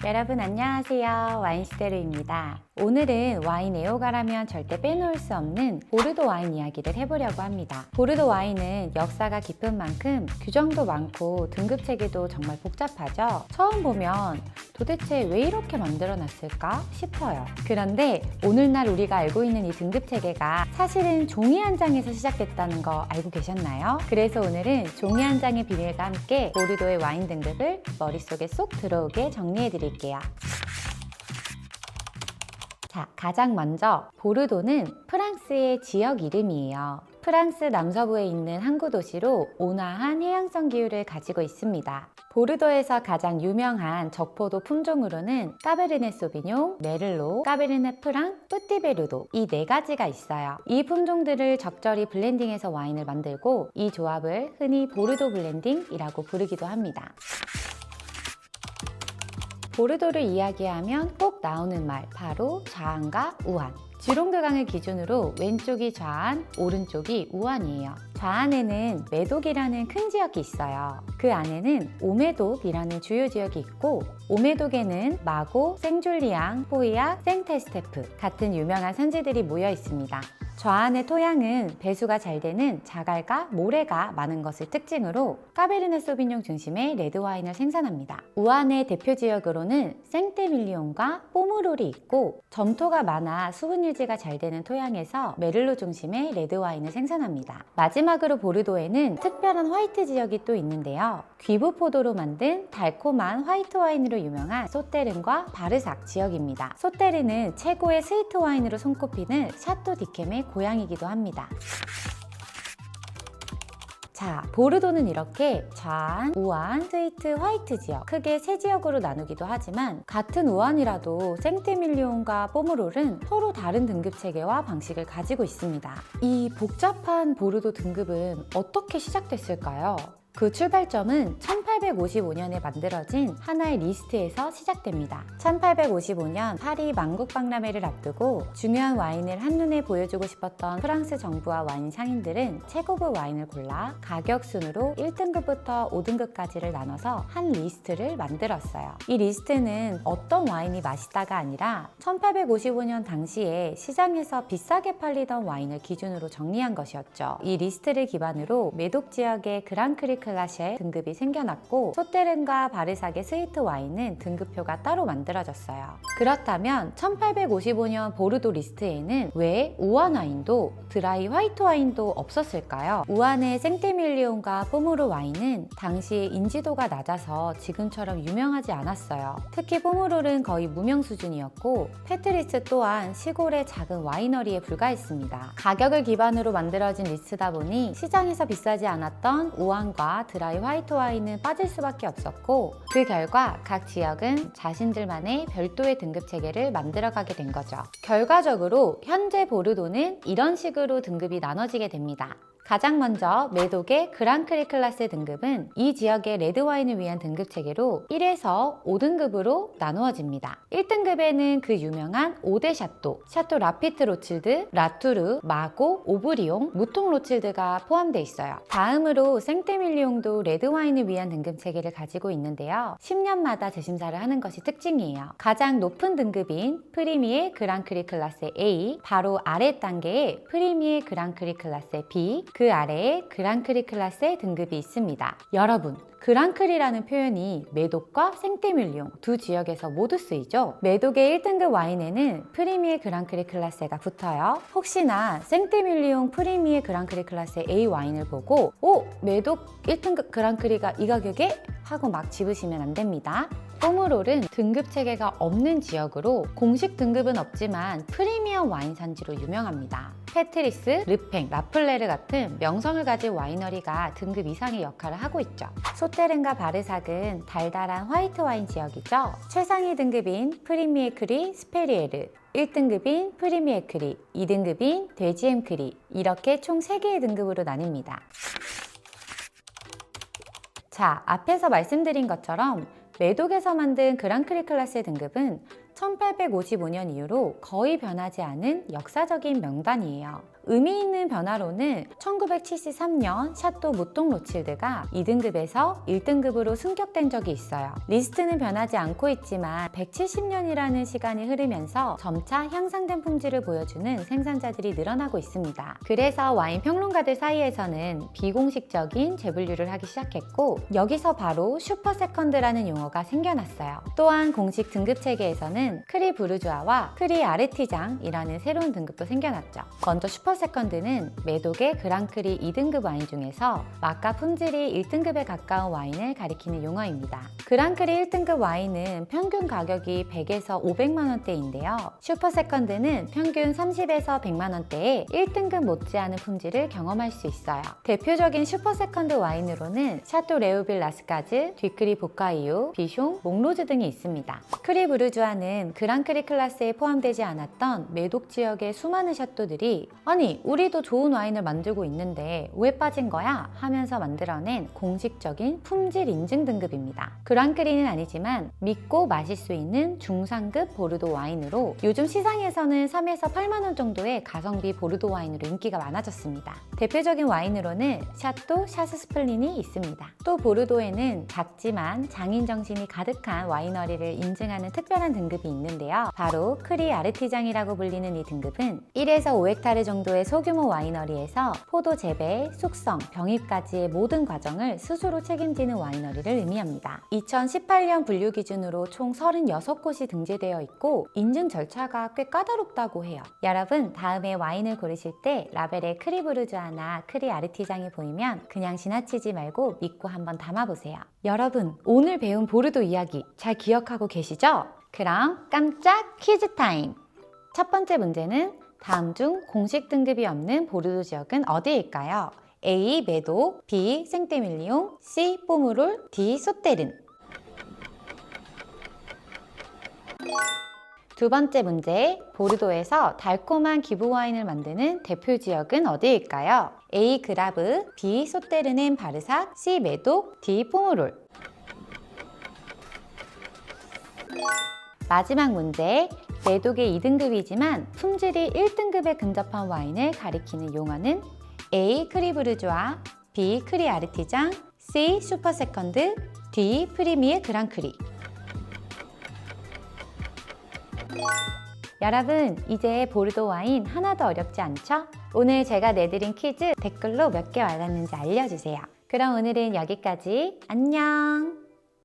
여러분 안녕하세요. 와인시대로입니다. 오늘은 와인 애호가라면 절대 빼놓을 수 없는 보르도 와인 이야기를 해보려고 합니다. 보르도 와인은 역사가 깊은 만큼 규정도 많고 등급 체계도 정말 복잡하죠. 처음 보면 도대체 왜 이렇게 만들어 놨을까 싶어요. 그런데 오늘날 우리가 알고 있는 이 등급 체계가 사실은 종이 한 장에서 시작됐다는 거 알고 계셨나요? 그래서 오늘은 종이 한 장의 비밀과 함께 보르도의 와인 등급을 머릿속에 쏙 들어오게 정리해 드릴게요. 자, 가장 먼저 보르도는 프랑스의 지역 이름이에요. 프랑스 남서부에 있는 항구 도시로 온화한 해양성 기후를 가지고 있습니다. 보르도에서 가장 유명한 적포도 품종으로는 까베르네 소비뇽, 메를로, 까베르네 프랑, 뿌띠베르도 이 네 가지가 있어요. 이 품종들을 적절히 블렌딩해서 와인을 만들고 이 조합을 흔히 보르도 블렌딩이라고 부르기도 합니다. 보르도를 이야기하면 꼭 나오는 말 바로 좌안과 우안. 지롱드강을 기준으로 왼쪽이 좌안, 오른쪽이 우안이에요. 좌안에는 메독이라는 큰 지역이 있어요. 그 안에는 오메독이라는 주요 지역이 있고 오메독에는 마고, 생줄리앙, 포이아, 생테스테프 같은 유명한 산지들이 모여 있습니다. 좌안의 토양은 배수가 잘 되는 자갈과 모래가 많은 것을 특징으로 까베르네 소비뇽 중심의 레드와인을 생산합니다. 우안의 대표 지역으로는 생떼밀리옹과 포무롤이 있고 점토가 많아 수분 유지가 잘 되는 토양에서 메를로 중심의 레드와인을 생산합니다. 마지막으로 보르도에는 특별한 화이트 지역이 또 있는데요. 귀부 포도로 만든 달콤한 화이트 와인으로 유명한 소테른과 바르삭 지역입니다. 소테른은 최고의 스위트 와인으로 손꼽히는 샤또 디켐의 고향이기도 합니다. 자, 보르도는 이렇게 좌안, 우안, 스위트, 화이트 지역 크게 세 지역으로 나누기도 하지만 같은 우안이라도 생떼밀리옹과 포무롤은 서로 다른 등급 체계와 방식을 가지고 있습니다. 이 복잡한 보르도 등급은 어떻게 시작됐을까요? 그 출발점은 1855년에 만들어진 하나의 리스트에서 시작됩니다. 1855년 파리 만국박람회를 앞두고 중요한 와인을 한눈에 보여주고 싶었던 프랑스 정부와 와인 상인들은 최고급 와인을 골라 가격 순으로 1등급부터 5등급까지를 나눠서 한 리스트를 만들었어요. 이 리스트는 어떤 와인이 맛있다가 아니라 1855년 당시에 시장에서 비싸게 팔리던 와인을 기준으로 정리한 것이었죠. 이 리스트를 기반으로 메독 지역의 그랑크리 클라셰 등급이 생겨났고 소테른과 바르삭의 스위트 와인은 등급표가 따로 만들어졌어요. 그렇다면 1855년 보르도 리스트에는 왜 우안 와인도 드라이 화이트 와인도 없었을까요? 우안의 생떼밀리옹과 포무로 와인은 당시 인지도가 낮아서 지금처럼 유명하지 않았어요. 특히 포무롤은 거의 무명 수준이었고 페트리스 또한 시골의 작은 와이너리에 불과했습니다. 가격을 기반으로 만들어진 리스트다 보니 시장에서 비싸지 않았던 우안과 드라이 화이트 와인은 빠질 수밖에 없었고 그 결과 각 지역은 자신들만의 별도의 등급 체계를 만들어가게 된 거죠. 결과적으로 현재 보르도는 이런 식으로 등급이 나눠지게 됩니다. 가장 먼저 메독의 그랑크리 클라스 등급은 이 지역의 레드와인을 위한 등급 체계로 1에서 5등급으로 나누어집니다. 1등급에는 그 유명한 5대 샤또, 샤또 라피트 로칠드, 라투르, 마고, 오브리옹, 무통 로칠드가 포함되어 있어요. 다음으로 생떼밀리옹도 레드와인을 위한 등급 체계를 가지고 있는데요. 10년마다 재심사를 하는 것이 특징이에요. 가장 높은 등급인 프리미에 그랑크리 클라스 A, 바로 아래 단계의 프리미에 그랑크리 클라스 B, 그 아래에 그랑크리 클라스의 등급이 있습니다. 여러분, 그랑크리라는 표현이 메독과 생떼밀리옹 두 지역에서 모두 쓰이죠? 메독의 1등급 와인에는 프리미에 그랑크리 클라스가 붙어요. 혹시나 생떼밀리옹 프리미에 그랑크리 클라스 A 와인을 보고 메독 1등급 그랑크리가 이 가격에? 하고 막 집으시면 안 됩니다. 포무롤은 등급 체계가 없는 지역으로 공식 등급은 없지만 프리미엄 와인 산지로 유명합니다. 페트리스, 르팽, 라플레르 같은 명성을 가진 와이너리가 등급 이상의 역할을 하고 있죠. 소테른과 바르삭은 달달한 화이트 와인 지역이죠. 최상위 등급인 프리미에크리, 스페리에르, 1등급인 프리미에크리, 2등급인 돼지엠크리 이렇게 총 3개의 등급으로 나뉩니다. 자, 앞에서 말씀드린 것처럼 메독에서 만든 그랑크리 클라스의 등급은 1855년 이후로 거의 변하지 않은 역사적인 명단이에요. 의미 있는 변화로는 1973년 샤또 무똥 로칠드가 2등급에서 1등급으로 승격된 적이 있어요. 리스트는 변하지 않고 있지만 170년이라는 시간이 흐르면서 점차 향상된 품질을 보여주는 생산자들이 늘어나고 있습니다. 그래서 와인 평론가들 사이에서는 비공식적인 재분류를 하기 시작했고, 여기서 바로 슈퍼 세컨드라는 용어가 생겨났어요. 또한 공식 등급 체계에서는 크리 부르주아와 크리 아르티장이라는 새로운 등급도 생겨났죠. 먼저 슈퍼 세컨드는 매독의 그랑크리 2등급 와인 중에서 맛과 품질이 1등급에 가까운 와인을 가리키는 용어입니다. 그랑크리 1등급 와인은 평균 가격이 100에서 500만 원대인데요. 슈퍼 세컨드는 평균 30에서 100만 원대에 1등급 못지않은 품질을 경험할 수 있어요. 대표적인 슈퍼 세컨드 와인으로는 샤또 레오빌 라스카즈, 뒤크리 보카이유, 비숑, 몽로즈 등이 있습니다. 크리 부르주아는 그랑크리 클래스에 포함되지 않았던 매독 지역의 수많은 샤또들이 아니 우리도 좋은 와인을 만들고 있는데 왜 빠진 거야? 하면서 만들어낸 공식적인 품질 인증 등급입니다. 그랑크리는 아니지만 믿고 마실 수 있는 중상급 보르도 와인으로 요즘 시장에서는 3에서 8만 원 정도의 가성비 보르도 와인으로 인기가 많아졌습니다. 대표적인 와인으로는 샤또 샤스스플린이 있습니다. 또 보르도에는 작지만 장인 정신이 가득한 와이너리를 인증하는 특별한 등급이 있는데요. 바로 크리 아르티장이라고 불리는 이 등급은 1에서 5헥타르 정도의 소규모 와이너리에서 포도 재배, 숙성, 병입까지의 모든 과정을 스스로 책임지는 와이너리를 의미합니다. 2018년 분류 기준으로 총 36곳이 등재되어 있고 인증 절차가 꽤 까다롭다고 해요. 여러분, 다음에 와인을 고르실 때 라벨에 크리 부르주아나 크리 아르티장이 보이면 그냥 지나치지 말고 믿고 한번 담아보세요. 여러분, 오늘 배운 보르도 이야기 잘 기억하고 계시죠? 그럼 깜짝 퀴즈 타임! 첫 번째 문제는 다음 중 공식 등급이 없는 보르도 지역은 어디일까요? A. 메독, B. 생떼밀리옹, C. 포무롤, D. 소테른. 두 번째 문제, 보르도에서 달콤한 기부 와인을 만드는 대표 지역은 어디일까요? A. 그라브, B. 소테르넨 바르삭, C. 메독, D. 포무롤. 마지막 문제, 메독의 2등급이지만 품질이 1등급에 근접한 와인을 가리키는 용어는 A. 크리 부르주아, B. 크리 아르티장, C. 슈퍼 세컨드, D. 프리미에 그랑크리. 여러분, 이제 보르도 와인 하나도 어렵지 않죠? 오늘 제가 내드린 퀴즈 댓글로 몇 개 와닿는지 알려주세요. 그럼 오늘은 여기까지. 안녕!